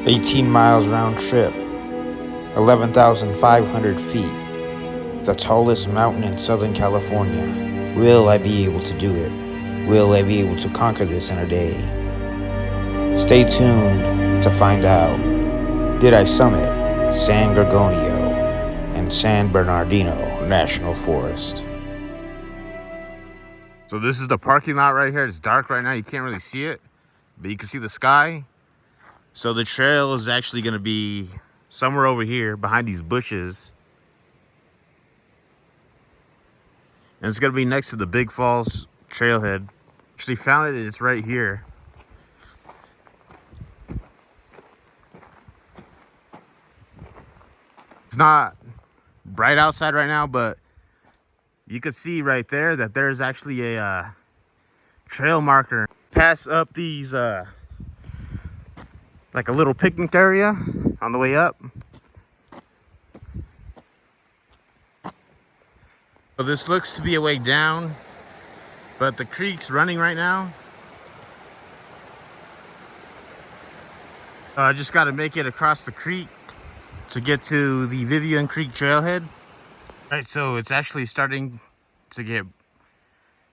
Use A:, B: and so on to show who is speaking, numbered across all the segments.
A: 18 miles round trip, 11,500 feet, the tallest mountain in Southern California. Will I be able to do it? Will I be able to conquer this in a day? Stay tuned to find out. Did I summit San Gorgonio and San Bernardino National Forest?
B: So this is the parking lot right here. It's dark right now. You can't really see it, but you can see the sky. So the trail is actually going to be somewhere over here behind these bushes. And it's going to be next to the Big Falls trailhead. Actually found it. It's right here. It's not bright outside right now, but you could see right there that there's actually a trail marker. Pass up these like a little picnic area on the way up. So this looks to be a way down, but the creek's running right now. I just got to make it across the creek to get to the Vivian Creek trailhead. Right, so it's actually starting to get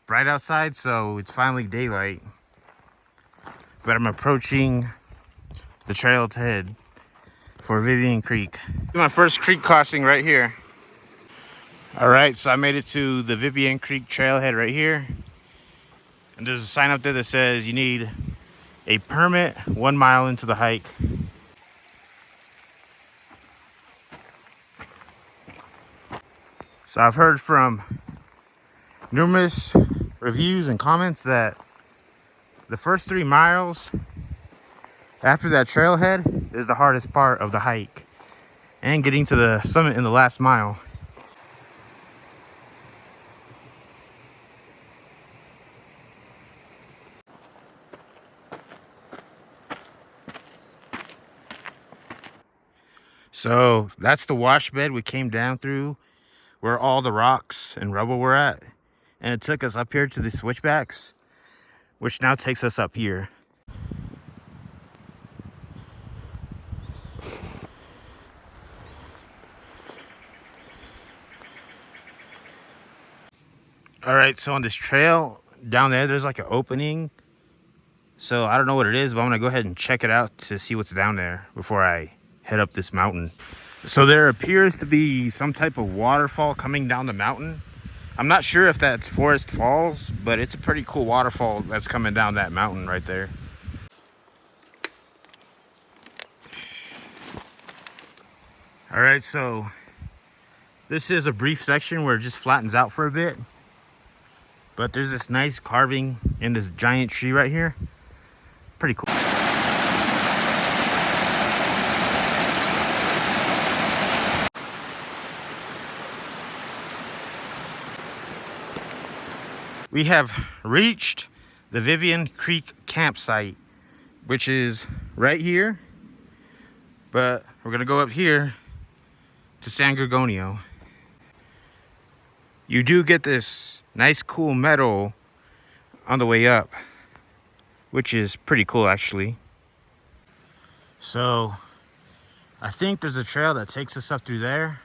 B: bright outside, so it's finally daylight. But I'm approaching the trailhead for Vivian Creek. My first creek crossing right here. All right, so I made it to the Vivian Creek trailhead right here. And there's a sign up there that says you need a permit 1 mile into the hike. So I've heard from numerous reviews and comments that the first 3 miles after that trailhead is the hardest part of the hike, and getting to the summit in the last mile. So that's the wash bed we came down through, where all the rocks and rubble were at. And it took us up here to the switchbacks, which now takes us up here. All right, so on this trail down there, there's like an opening. So I don't know what it is, but I'm gonna go ahead and check it out to see what's down there before I head up this mountain. So there appears to be some type of waterfall coming down the mountain. I'm not sure if that's Forest Falls, but it's a pretty cool waterfall that's coming down that mountain right there. All right, so this is a brief section where it just flattens out for a bit. But there's this nice carving in this giant tree right here. Pretty cool. We have reached the Vivian Creek campsite, which is right here. But we're gonna go up here to San Gorgonio. You do get this nice cool medal on the way up, which is pretty cool actually. So I think there's a trail that takes us up through there,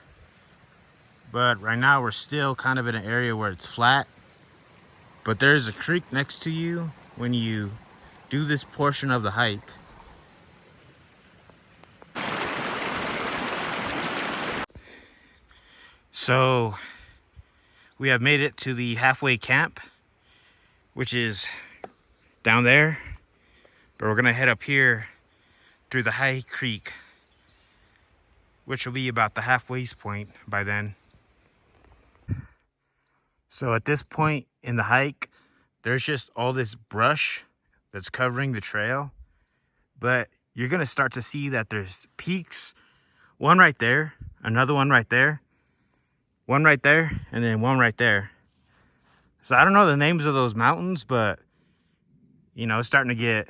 B: but right now we're still kind of in an area where it's flat. But there's a creek next to you when you do this portion of the hike. So we have made it to the halfway camp, which is down there. But we're gonna head up here through the high creek, which will be about the halfway point by then. So at this point in the hike, there's just all this brush that's covering the trail. But you're gonna start to see that there's peaks. One right there, another one right there, one right there, and then one right there. So I don't know the names of those mountains, but you know, it's starting to get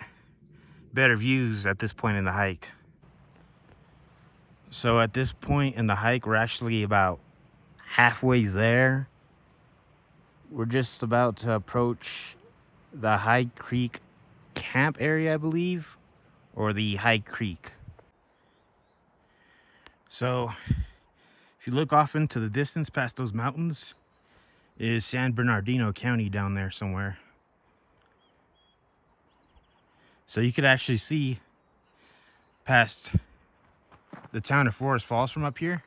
B: better views at this point in the hike. So at this point in the hike, we're actually about halfway there. We're just about to approach the High Creek camp area, I believe, or the High Creek. So if you look off into the distance past those mountains is San Bernardino County down there somewhere. So you could actually see past the town of Forest Falls from up here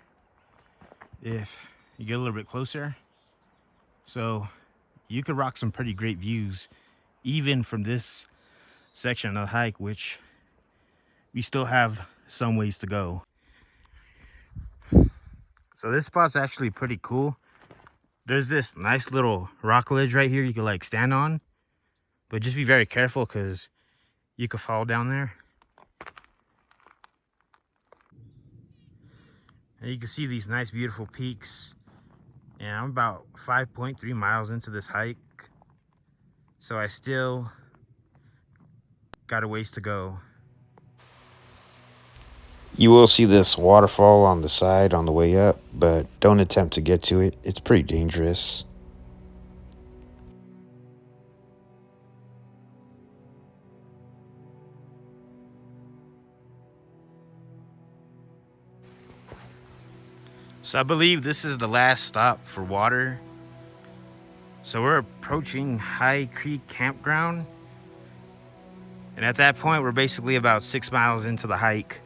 B: if you get a little bit closer. So you could rock some pretty great views even from this section of the hike, which we still have some ways to go. So this spot's actually pretty cool. There's this nice little rock ledge right here you could like stand on, but just be very careful because you could fall down there. And you can see these nice beautiful peaks. And I'm about 5.3 miles into this hike, so I still got a ways to go.
A: You will see this waterfall on the side on the way up, but don't attempt to get to it. It's pretty dangerous.
B: So I believe this is the last stop for water. So we're approaching High Creek Campground. And at that point, we're basically about 6 miles into the hike.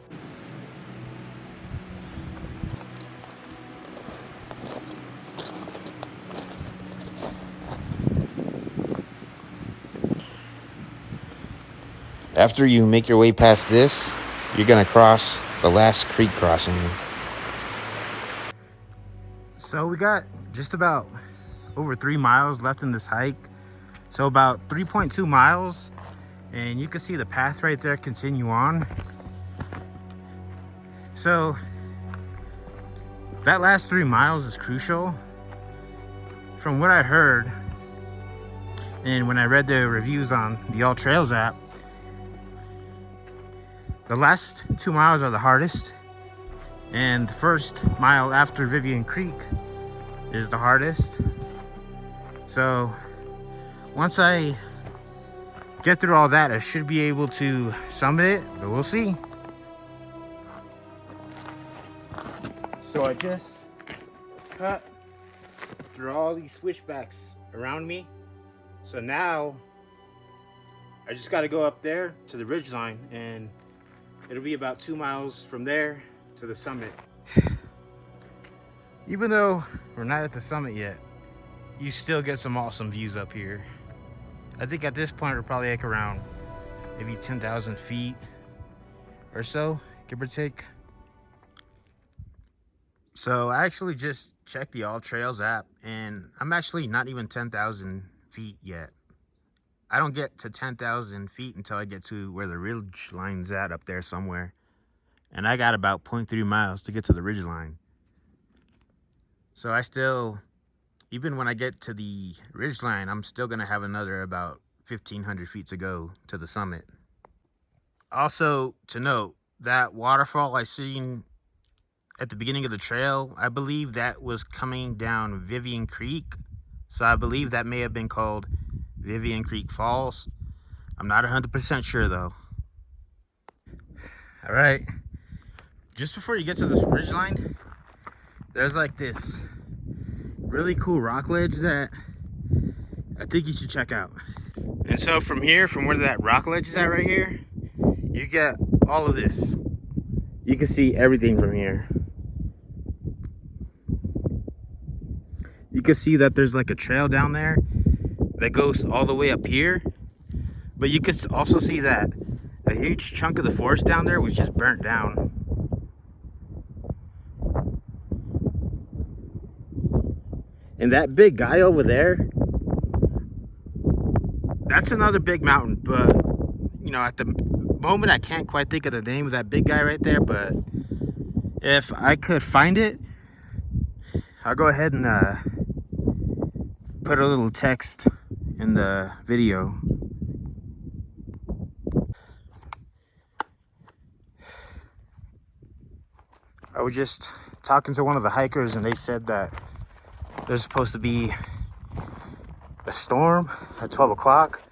A: After you make your way past this, you're gonna cross the last creek crossing.
B: So we got just about over 3 miles left in this hike. So about 3.2 miles. And you can see the path right there continue on. So that last 3 miles is crucial. From what I heard, and when I read the reviews on the All Trails app, the last 2 miles are the hardest, and the first mile after Vivian Creek is the hardest. So once I get through all that, I should be able to summit it, but we'll see. So I just cut through all these switchbacks around me. So now I just got to go up there to the ridgeline, and it'll be about 2 miles from there to the summit. Even though we're not at the summit yet, you still get some awesome views up here. I think at this point we're probably like around maybe 10,000 feet or so, give or take. So I actually just checked the All Trails app, and I'm actually not even 10,000 feet yet. I don't get to 10,000 feet until I get to where the ridge line's at up there somewhere. And I got about 0.3 miles to get to the ridge line. So I still, even when I get to the ridge line, I'm still gonna have another about 1,500 feet to go to the summit. Also to note, that waterfall I seen at the beginning of the trail, I believe that was coming down Vivian Creek. So I believe that may have been called Vivian Creek Falls. I'm not 100% sure though. All right, just before you get to this ridgeline, there's like this really cool rock ledge that I think you should check out. And so from here, from where that rock ledge is at right here, you get all of this. You can see everything from here. You can see that there's like a trail down there that goes all the way up here. But you can also see that a huge chunk of the forest down there was just burnt down. And that big guy over there, that's another big mountain. But, you know, at the moment, I can't quite think of the name of that big guy right there. But if I could find it, I'll go ahead and put a little text in the video. I was just talking to one of the hikers, and they said that there's supposed to be a storm at 12 o'clock.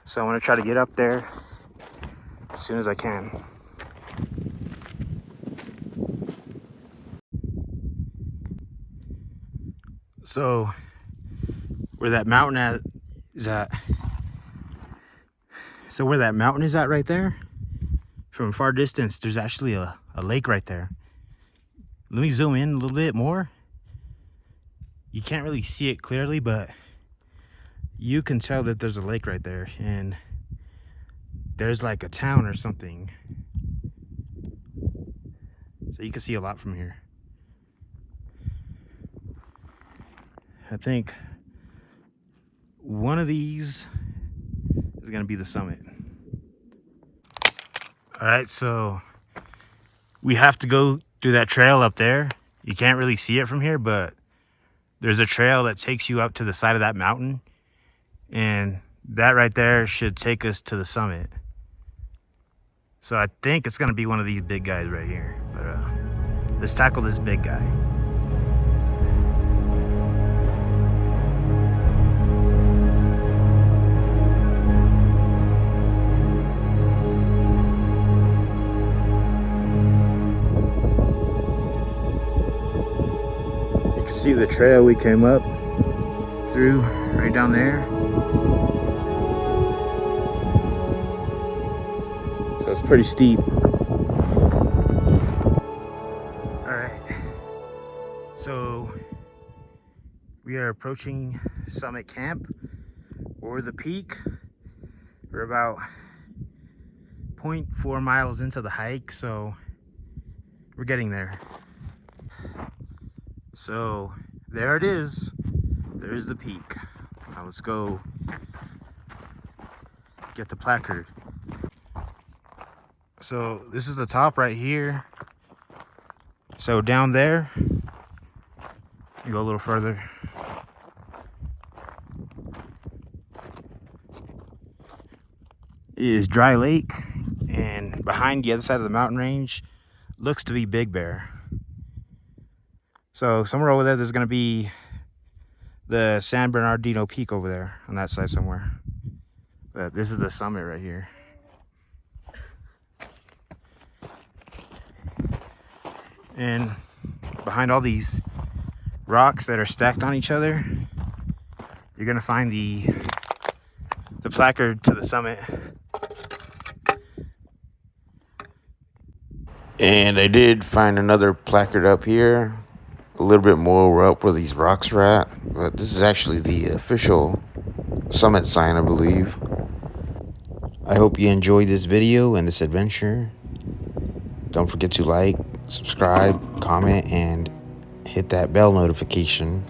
B: So I'm gonna try to get up there as soon as I can. So where that mountain is at, right there, from a far distance, there's actually a lake right there. Let me zoom in a little bit more. You can't really see it clearly, but you can tell that there's a lake right there, and there's like a town or something. So you can see a lot from here. I think one of these is gonna be the summit. All right, so we have to go through that trail up there. You can't really see it from here, but there's a trail that takes you up to the side of that mountain, and that right there should take us to the summit. So I think it's gonna be one of these big guys right here, but let's tackle this big guy. You can see the trail we came up through right down there. So it's pretty steep. All right, so we are approaching Summit Camp, or the peak. We're about 0.4 miles into the hike, so we're getting there. So there it is. There's the peak. Now let's go get the placard. So this is the top right here. So down there, you go a little further. Is Dry Lake, and behind the other side of the mountain range looks to be Big Bear. So somewhere over there, there's gonna be the San Bernardino Peak over there on that side somewhere. But this is the summit right here. And behind all these rocks that are stacked on each other, you're gonna find the placard to the summit.
A: And I did find another placard up here, a little bit more up where these rocks are at, but this is actually the official summit sign, I believe. I hope you enjoyed this video and this adventure. Don't forget to like, subscribe, comment, and hit that bell notification.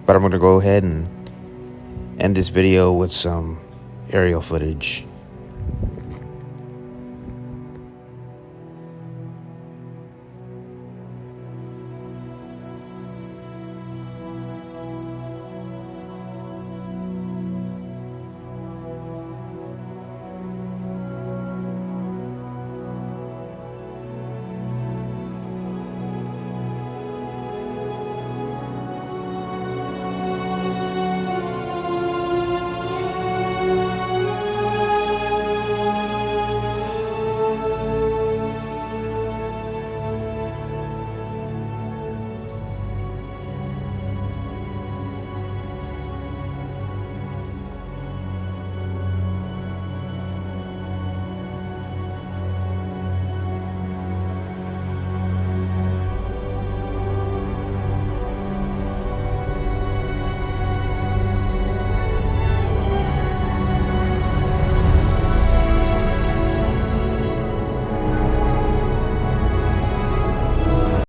A: But I'm going to go ahead and end this video with some aerial footage.